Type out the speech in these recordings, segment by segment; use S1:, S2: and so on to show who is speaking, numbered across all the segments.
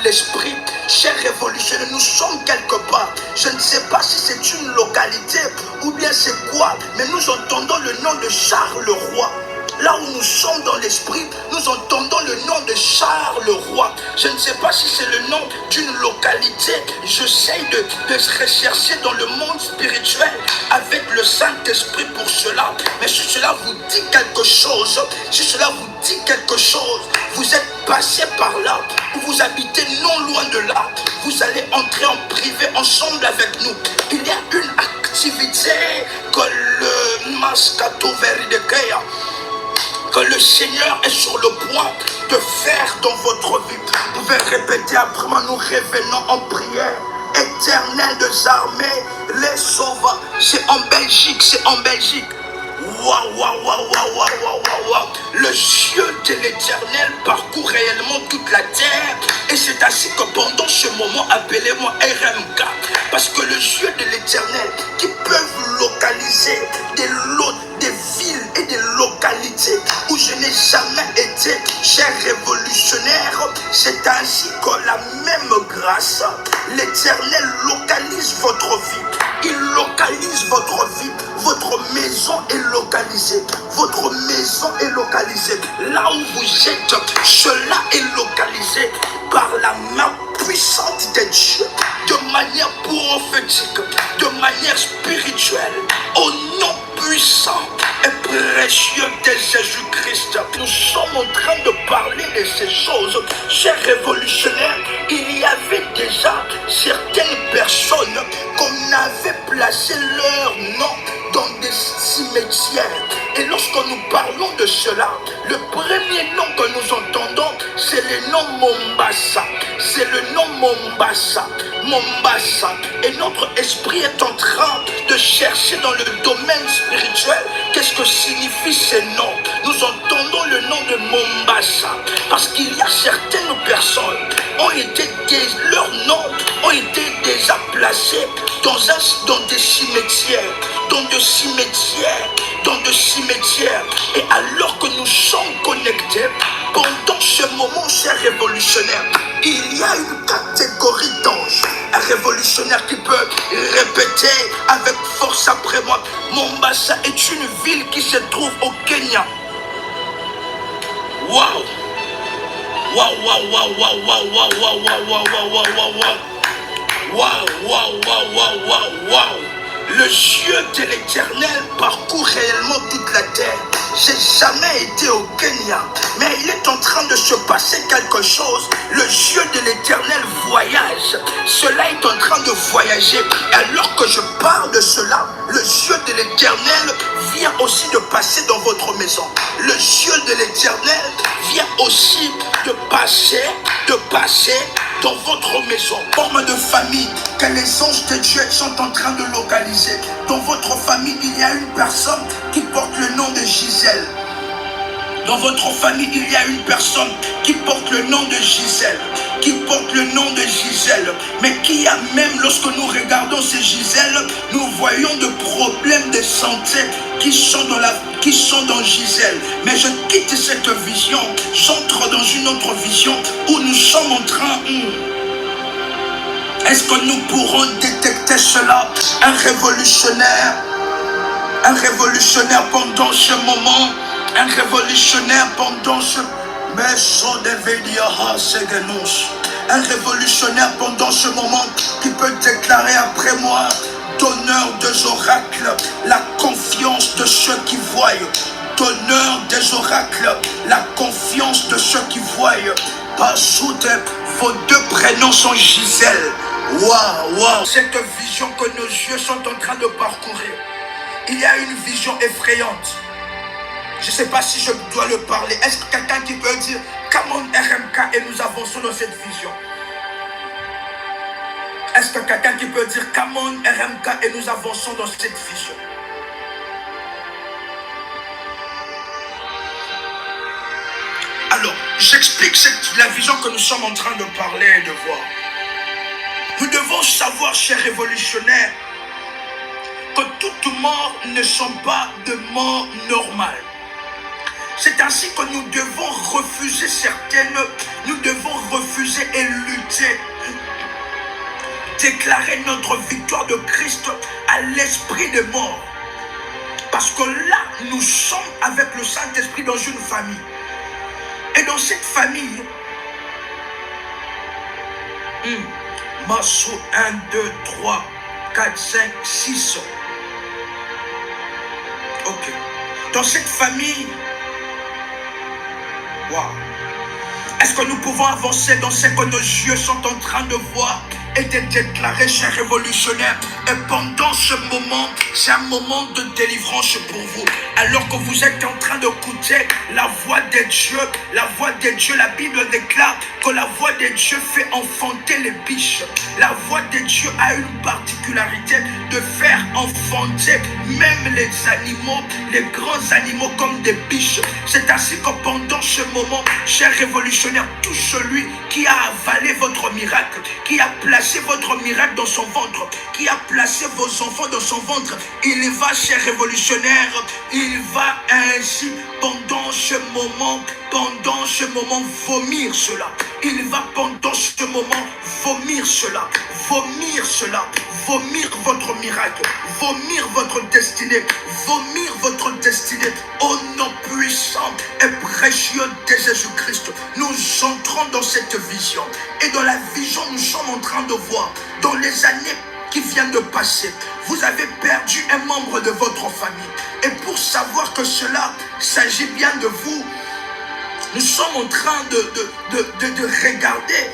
S1: l'esprit, chers révolutionnaires, nous sommes quelque part. Je ne sais pas si c'est une localité ou bien c'est quoi, mais nous entendons le nom de Charles le Roi. Là où nous sommes dans l'esprit, nous entendons le nom de Charles le Roi. Je ne sais pas si c'est le nom d'une localité. J'essaie de rechercher dans le monde spirituel avec le Saint-Esprit pour cela. Mais si cela vous dit quelque chose, si cela vous dit quelque chose, vous êtes passé par là, ou vous habitez non loin de là, vous allez entrer en privé ensemble avec nous. Il y a une activité que le Mascato Veridekea, que le Seigneur est sur le point de faire dans votre vie. Vous pouvez répéter après moi, nous revenons en prière. Éternel des armées, les sauva. C'est en Belgique, c'est en Belgique. Waouh, waouh, waouh, waouh, waouh, waouh, waouh. Le yeux de l'Éternel parcourt réellement toute la terre. Et c'est ainsi que pendant ce moment, appelez-moi RMK. Parce que le yeux de l'Éternel qui peuvent localiser des villes et des localités où je n'ai jamais été, chers révolutionnaires, c'est ainsi que la même grâce, l'Éternel localise votre vie. Il localise votre vie. Votre maison est localisée. Votre maison est localisée. Là où vous êtes, cela est localisé par la main puissante de Dieu, de manière prophétique, de manière spirituelle, au nom puissant et précieux de Jésus-Christ. Nous sommes en train de parler de ces choses. Chers révolutionnaires, il y avait déjà certaines personnes qu'on avait placé leur nom dans des cimetières. Et lorsque nous parlons de cela, le premier nom que nous entendons, c'est le nom Mombasa. C'est le nom Mombasa. Mombasa. Et notre esprit est en train de chercher dans le domaine spirituel qu'est-ce que signifie ces noms. Nous entendons le nom de Mombasa parce qu'il y a certaines personnes leurs noms ont été déjà placés dans des cimetières, dans de cimetières. Et alors que nous sommes connectés, pendant ce moment, chers révolutionnaires, il y a une catégorie d'anges. Un révolutionnaire qui peut répéter avec force après moi. Mombasa est une ville qui se trouve au Kenya. Waouh! Waouh, waouh, waouh, waouh, waouh, waouh, waouh, waouh, waouh, waouh, waouh, waouh, waouh, waouh, waouh, waouh, waouh. Le yeux de l'Éternel parcourt réellement toute la terre. J'ai jamais été au Kenya, mais il est en train de se passer quelque chose. Le yeux de l'Éternel voyage. Cela est en train de voyager. Et alors que je parle de cela, le yeux de l'Éternel vient aussi de passer dans votre maison. Le yeux de l'Éternel vient aussi de passer dans votre maison. Forme de famille que les anges de Dieu sont en train de localiser. Dans votre famille, il y a une personne qui porte le nom de Gisèle. Dans votre famille, il y a une personne qui porte le nom de Gisèle. Mais qui a même, lorsque nous regardons ces Gisèle, nous voyons de problèmes de santé qui sont dans Gisèle. Mais je quitte cette vision, j'entre dans une autre vision où nous sommes en train... Est-ce que nous pourrons détecter cela? Un révolutionnaire pendant ce moment, un révolutionnaire pendant ce... Un révolutionnaire pendant ce moment qui peut déclarer après moi, donneur des oracles, la confiance de ceux qui voient. Donneur des oracles, la confiance de ceux qui voient. Vos deux prénoms sont Gisèle. Waouh, waouh. Cette vision que nos yeux sont en train de parcourir, il y a une vision effrayante. Je ne sais pas si je dois le parler. Est-ce que quelqu'un qui peut dire come on RMK et nous avançons dans cette vision? Est-ce que quelqu'un qui peut dire come on RMK et nous avançons dans cette vision? Alors, j'explique la vision que nous sommes en train de parler et de voir. Nous devons savoir, chers révolutionnaires, que toutes morts ne sont pas de mort normale. C'est ainsi que nous devons refuser refuser et lutter. Déclarer notre victoire de Christ à l'esprit des morts. Parce que là, nous sommes avec le Saint-Esprit dans une famille. Et dans cette famille, Massou 1, 2, 3, 4, 5, 6. Ok. Dans cette famille, wow. Est-ce que nous pouvons avancer dans ce que nos yeux sont en train de voir et de déclarer, chers révolutionnaires? Et pendant ce moment, c'est un moment de délivrance pour vous. Alors que vous êtes en train d'écouter la voix de Dieu, la Bible déclare que la voix de Dieu fait enfanter les biches. La voix de Dieu a une particularité de faire enfanter même les animaux, les grands animaux comme des biches. C'est ainsi que pendant ce moment, chers révolutionnaires, tout celui qui a avalé votre miracle, qui a placé votre miracle dans son ventre, qui a placé vos enfants dans son ventre, il va, chers révolutionnaires, il va ainsi pendant ce moment vomir cela. Il va pendant ce moment vomir cela, vomir votre miracle, vomir votre destinée, au nom puissant et précieux de Jésus-Christ. Nous entrons dans cette vision, et dans la vision nous sommes en train de voir, dans les années qui viennent de passer, vous avez perdu un membre de votre famille. Et pour savoir que cela s'agit bien de vous, nous sommes en train de regarder.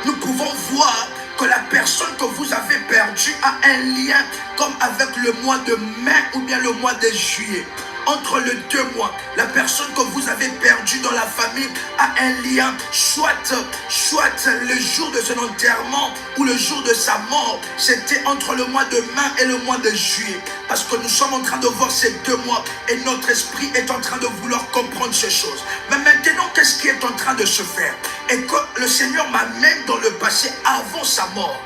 S1: Nous pouvons voir que la personne que vous avez perdue a un lien comme avec le mois de mai ou bien le mois de juillet. Entre les 2 mois, la personne que vous avez perdue dans la famille a un lien, soit le jour de son enterrement ou le jour de sa mort. C'était entre le mois de mai et le mois de juillet. Parce que nous sommes en train de voir ces 2 mois et notre esprit est en train de vouloir comprendre ces choses. Mais maintenant, qu'est-ce qui est en train de se faire? Et que le Seigneur m'amène dans le passé avant sa mort.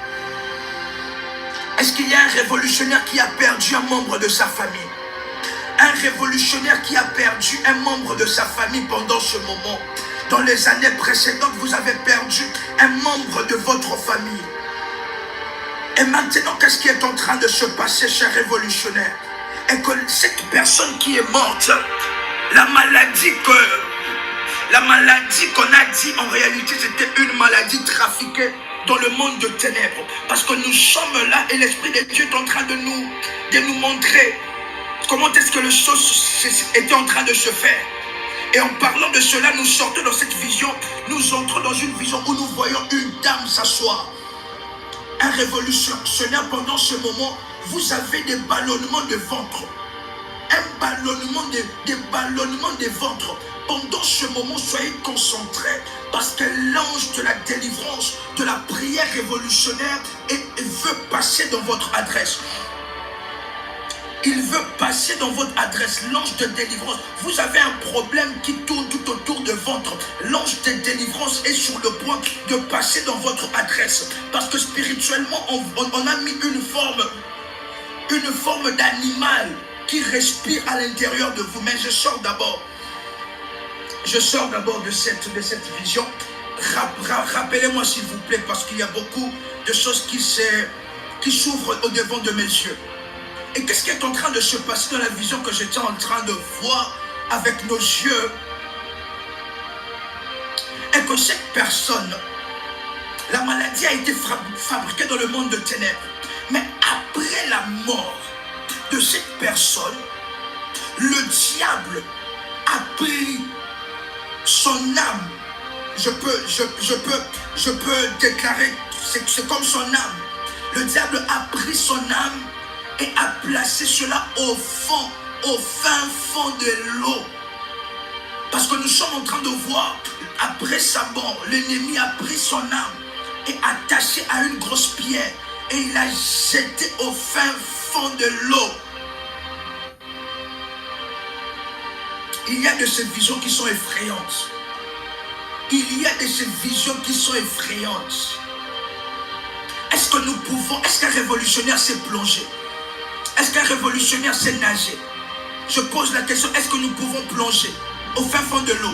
S1: Est-ce qu'il y a un révolutionnaire qui a perdu un membre de sa famille? Un révolutionnaire qui a perdu un membre de sa famille pendant ce moment. Dans les années précédentes, vous avez perdu un membre de votre famille. Et maintenant, qu'est-ce qui est en train de se passer, chers révolutionnaires? Et que cette personne qui est morte, la maladie qu'on a dit, en réalité, c'était une maladie trafiquée dans le monde de ténèbres. Parce que nous sommes là et l'Esprit de Dieu est en train de nous montrer comment est-ce que les choses étaient en train de se faire. Et en parlant de cela, nous sortons dans cette vision. Nous entrons dans une vision où nous voyons une dame s'asseoir. Un révolutionnaire, pendant ce moment, vous avez des ballonnements de ventre. Des ballonnements de ventre. Pendant ce moment, soyez concentrés. Parce que l'ange de la délivrance, de la prière révolutionnaire, veut passer dans votre adresse. Il veut passer dans votre adresse, l'ange de délivrance. Vous avez un problème qui tourne tout autour de ventre. L'ange de délivrance est sur le point de passer dans votre adresse. Parce que spirituellement, on a mis une forme d'animal qui respire à l'intérieur de vous. Mais je sors d'abord de cette vision. Rappelez-moi s'il vous plaît, parce qu'il y a beaucoup de choses qui s'ouvrent au devant de mes yeux. Et qu'est-ce qui est en train de se passer dans la vision que j'étais en train de voir avec nos yeux? Et que cette personne, la maladie a été fabriquée dans le monde de ténèbres. Mais après la mort de cette personne, le diable a pris son âme. Je peux déclarer, c'est comme son âme. Le diable a pris son âme et a placé cela au fin fond de l'eau. Parce que nous sommes en train de voir, après sa mort, l'ennemi a pris son âme et attaché à une grosse pierre et il l'a jeté au fin fond de l'eau. Il y a de ces visions qui sont effrayantes. Est-ce que nous pouvons, est-ce qu'un révolutionnaire s'est plongé? Est-ce qu'un révolutionnaire sait nager? Je pose la question, est-ce que nous pouvons plonger au fin fond de l'eau?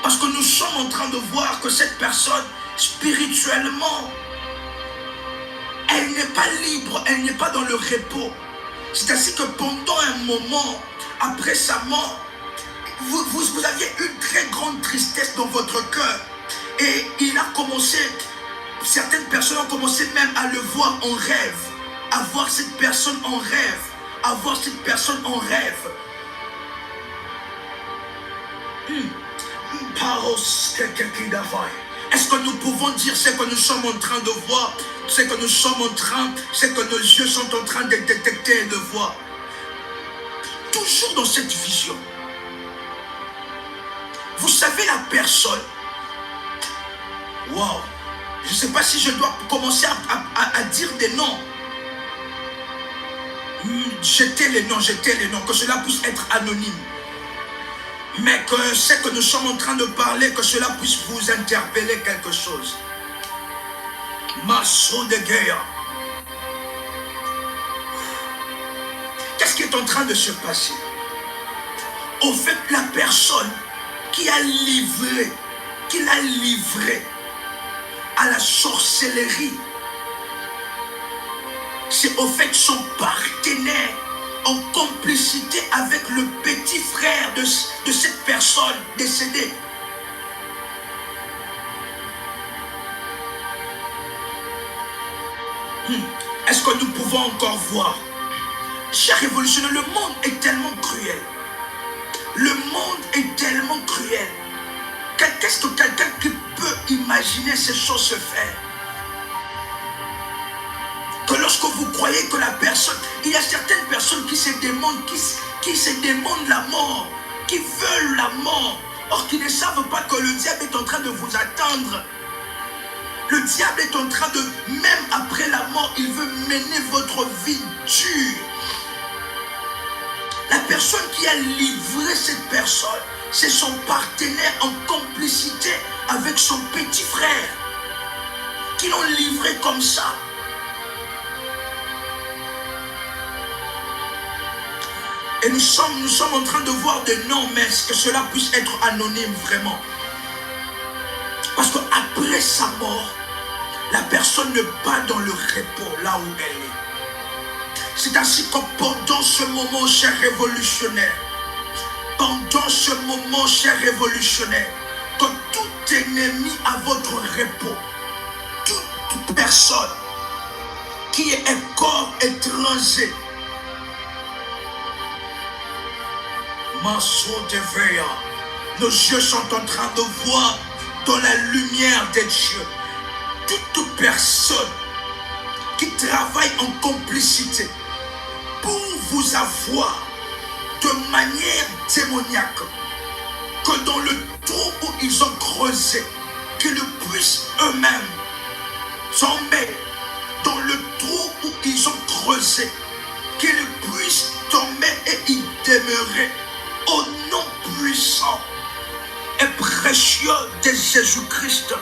S1: Parce que nous sommes en train de voir que cette personne, spirituellement, elle n'est pas libre, elle n'est pas dans le repos. C'est ainsi que pendant un moment, après sa mort, vous aviez une très grande tristesse dans votre cœur. Et il a commencé, certaines personnes ont commencé même à le voir en rêve, à voir cette personne en rêve, à voir cette personne en rêve. Est-ce que nous pouvons dire ce que nous sommes en train de voir, ce que nos yeux sont en train de détecter et de voir? Toujours dans cette vision. Vous savez la personne. Wow. Je ne sais pas si je dois commencer à dire des noms. Jetez les noms, que cela puisse être anonyme. Mais que ce que nous sommes en train de parler, que cela puisse vous interpeller quelque chose. Masso de guerre. Qu'est-ce qui est en train de se passer? Au fait, la personne qui l'a livré à la sorcellerie, c'est au fait son partenaire en complicité avec le petit frère de cette personne décédée. Est-ce que nous pouvons encore voir? Chers révolutionnaires, le monde est tellement cruel. Le monde est tellement cruel. Qu'est-ce que quelqu'un qui peut imaginer ces choses se faire? Que lorsque vous croyez que la personne, il y a certaines personnes qui se demandent, qui se demandent la mort, qui veulent la mort, or qui ne savent pas que le diable est en train de vous attendre. Le diable est en train de, même après la mort, il veut mener votre vie dure. La personne qui a livré cette personne, c'est son partenaire en complicité avec son petit frère, qui l'ont livré comme ça. Et nous sommes en train de voir des noms, mais que cela puisse être anonyme vraiment. Parce qu'après sa mort, la personne ne bat dans le repos là où elle est. C'est ainsi que pendant ce moment, chers révolutionnaires, que tout ennemi à votre repos, toute personne qui est un corps étranger, nos yeux sont en train de voir dans la lumière des dieux. Toute personne qui travaille en complicité pour vous avoir de manière démoniaque, que dans le trou où ils ont creusé, qu'ils puissent eux-mêmes tomber dans le trou où ils ont creusé, qu'ils puissent tomber et y demeurer au nom puissant et précieux de Jésus-Christ.